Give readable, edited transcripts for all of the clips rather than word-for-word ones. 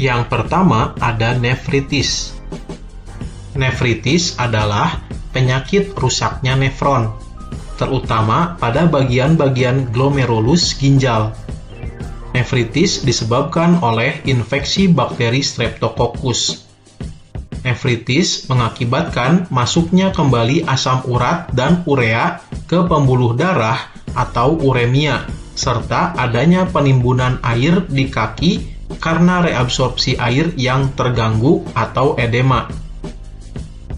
Yang pertama ada nefritis. Nefritis adalah penyakit rusaknya nefron, terutama pada bagian-bagian glomerulus ginjal. Nefritis disebabkan oleh infeksi bakteri Streptococcus. Nefritis mengakibatkan masuknya kembali asam urat dan urea ke pembuluh darah atau uremia, serta adanya penimbunan air di kaki karena reabsorpsi air yang terganggu atau edema.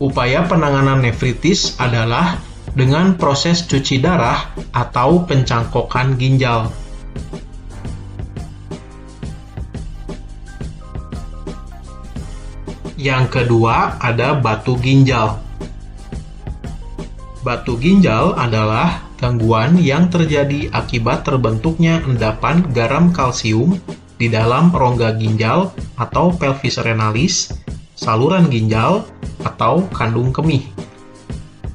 Upaya penanganan nefritis adalah dengan proses cuci darah atau pencangkokan ginjal. Yang kedua ada batu ginjal. Batu ginjal adalah gangguan yang terjadi akibat terbentuknya endapan garam kalsium di dalam rongga ginjal atau pelvis renalis, saluran ginjal, atau kandung kemih.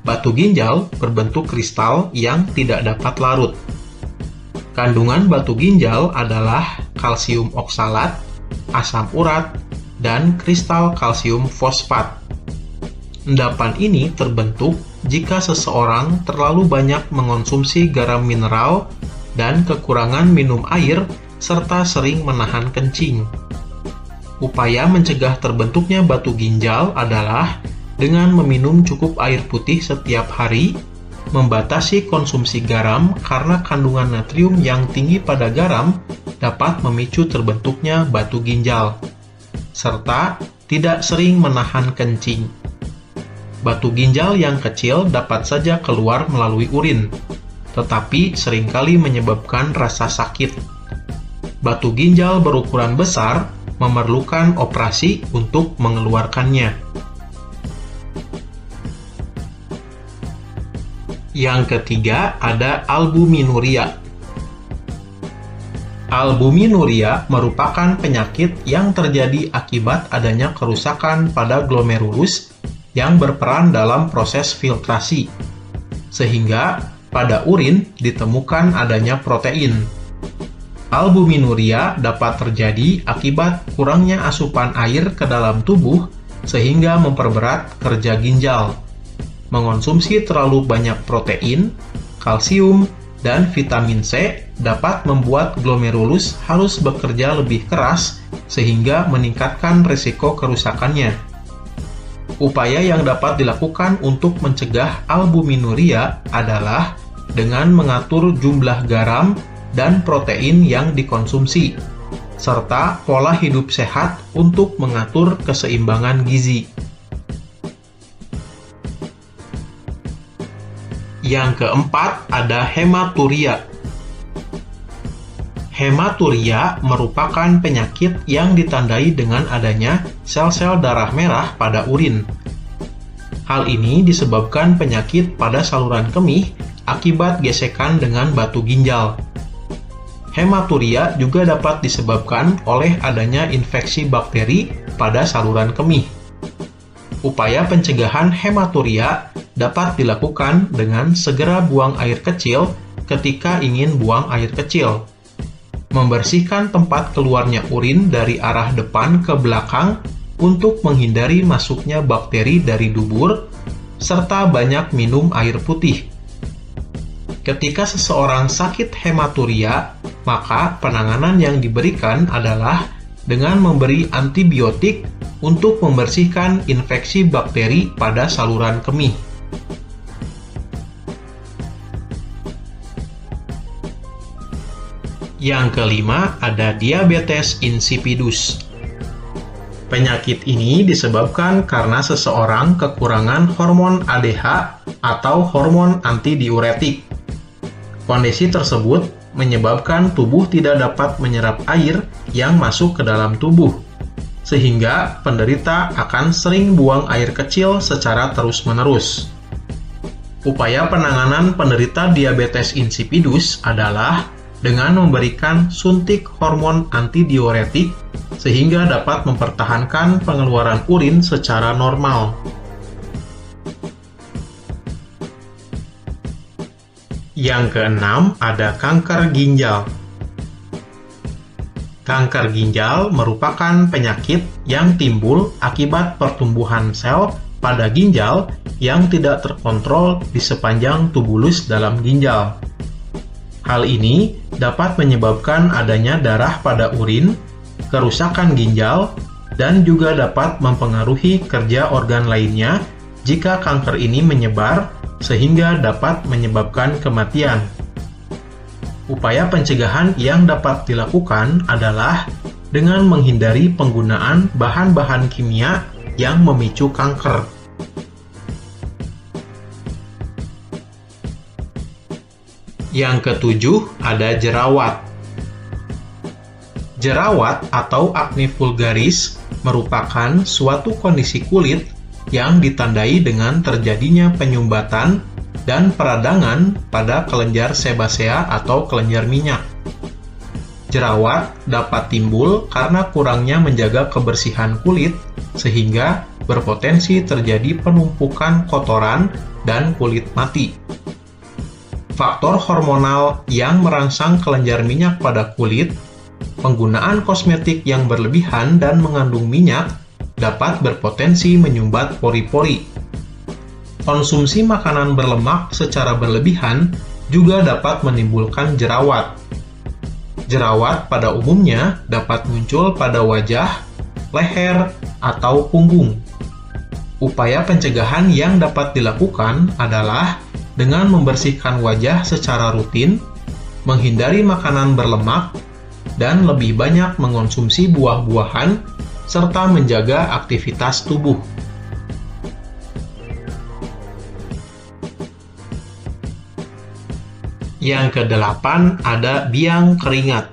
Batu ginjal berbentuk kristal yang tidak dapat larut. Kandungan batu ginjal adalah kalsium oksalat, asam urat, dan kristal kalsium fosfat. Endapan ini terbentuk jika seseorang terlalu banyak mengonsumsi garam mineral dan kekurangan minum air serta sering menahan kencing. Upaya mencegah terbentuknya batu ginjal adalah dengan meminum cukup air putih setiap hari, membatasi konsumsi garam karena kandungan natrium yang tinggi pada garam dapat memicu terbentuknya batu ginjal, serta tidak sering menahan kencing. Batu ginjal yang kecil dapat saja keluar melalui urin, tetapi seringkali menyebabkan rasa sakit. Batu ginjal berukuran besar memerlukan operasi untuk mengeluarkannya. Yang ketiga ada albuminuria. Albuminuria merupakan penyakit yang terjadi akibat adanya kerusakan pada glomerulus yang berperan dalam proses filtrasi, sehingga pada urin ditemukan adanya protein. Albuminuria dapat terjadi akibat kurangnya asupan air ke dalam tubuh sehingga memperberat kerja ginjal. Mengonsumsi terlalu banyak protein, kalsium, dan vitamin C dapat membuat glomerulus harus bekerja lebih keras sehingga meningkatkan risiko kerusakannya. Upaya yang dapat dilakukan untuk mencegah albuminuria adalah dengan mengatur jumlah garam dan protein yang dikonsumsi, serta pola hidup sehat untuk mengatur keseimbangan gizi. Yang keempat ada hematuria. Hematuria merupakan penyakit yang ditandai dengan adanya sel-sel darah merah pada urin. Hal ini disebabkan penyakit pada saluran kemih akibat gesekan dengan batu ginjal. Hematuria juga dapat disebabkan oleh adanya infeksi bakteri pada saluran kemih. Upaya pencegahan hematuria dapat dilakukan dengan segera buang air kecil ketika ingin buang air kecil. Membersihkan tempat keluarnya urin dari arah depan ke belakang untuk menghindari masuknya bakteri dari dubur, serta banyak minum air putih. Ketika seseorang sakit hematuria, maka penanganan yang diberikan adalah dengan memberi antibiotik untuk membersihkan infeksi bakteri pada saluran kemih. Yang kelima ada diabetes insipidus. Penyakit ini disebabkan karena seseorang kekurangan hormon ADH atau hormon antidiuretik. Kondisi tersebut menyebabkan tubuh tidak dapat menyerap air yang masuk ke dalam tubuh, sehingga penderita akan sering buang air kecil secara terus-menerus. Upaya penanganan penderita diabetes insipidus adalah dengan memberikan suntik hormon antidiuretik sehingga dapat mempertahankan pengeluaran urin secara normal. Yang keenam ada kanker ginjal. Kanker ginjal merupakan penyakit yang timbul akibat pertumbuhan sel pada ginjal yang tidak terkontrol di sepanjang tubulus dalam ginjal. Hal ini dapat menyebabkan adanya darah pada urin, kerusakan ginjal, dan juga dapat mempengaruhi kerja organ lainnya jika kanker ini menyebar sehingga dapat menyebabkan kematian. Upaya pencegahan yang dapat dilakukan adalah dengan menghindari penggunaan bahan-bahan kimia yang memicu kanker. Yang ketujuh, ada jerawat. Jerawat atau akne vulgaris merupakan suatu kondisi kulit yang ditandai dengan terjadinya penyumbatan dan peradangan pada kelenjar sebasea atau kelenjar minyak. Jerawat dapat timbul karena kurangnya menjaga kebersihan kulit, sehingga berpotensi terjadi penumpukan kotoran dan kulit mati. Faktor hormonal yang merangsang kelenjar minyak pada kulit, penggunaan kosmetik yang berlebihan dan mengandung minyak dapat berpotensi menyumbat pori-pori. Konsumsi makanan berlemak secara berlebihan juga dapat menimbulkan jerawat. Jerawat pada umumnya dapat muncul pada wajah, leher, atau punggung. Upaya pencegahan yang dapat dilakukan adalah dengan membersihkan wajah secara rutin, menghindari makanan berlemak, dan lebih banyak mengonsumsi buah-buahan, serta menjaga aktivitas tubuh. Yang kedelapan, ada biang keringat.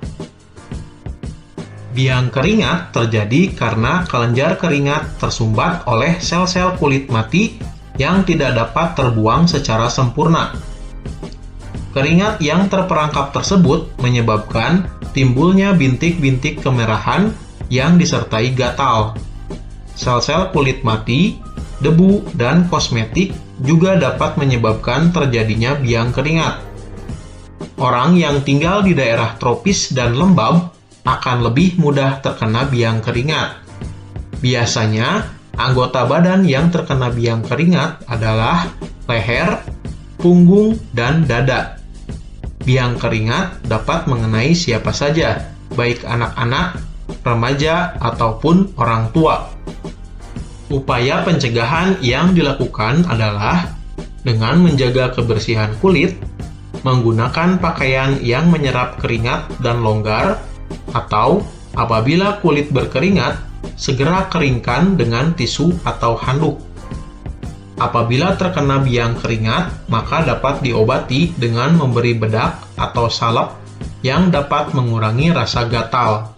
Biang keringat terjadi karena kelenjar keringat tersumbat oleh sel-sel kulit mati yang tidak dapat terbuang secara sempurna. Keringat yang terperangkap tersebut menyebabkan timbulnya bintik-bintik kemerahan yang disertai gatal. Sel-sel kulit mati, debu, dan kosmetik juga dapat menyebabkan terjadinya biang keringat. Orang yang tinggal di daerah tropis dan lembab akan lebih mudah terkena biang keringat. Biasanya, anggota badan yang terkena biang keringat adalah leher, punggung, dan dada. Biang keringat dapat mengenai siapa saja, baik anak-anak, remaja, ataupun orang tua. Upaya pencegahan yang dilakukan adalah dengan menjaga kebersihan kulit, menggunakan pakaian yang menyerap keringat dan longgar, atau apabila kulit berkeringat, segera keringkan dengan tisu atau handuk. Apabila terkena biang keringat, maka dapat diobati dengan memberi bedak atau salep yang dapat mengurangi rasa gatal.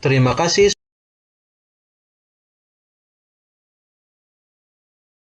Terima kasih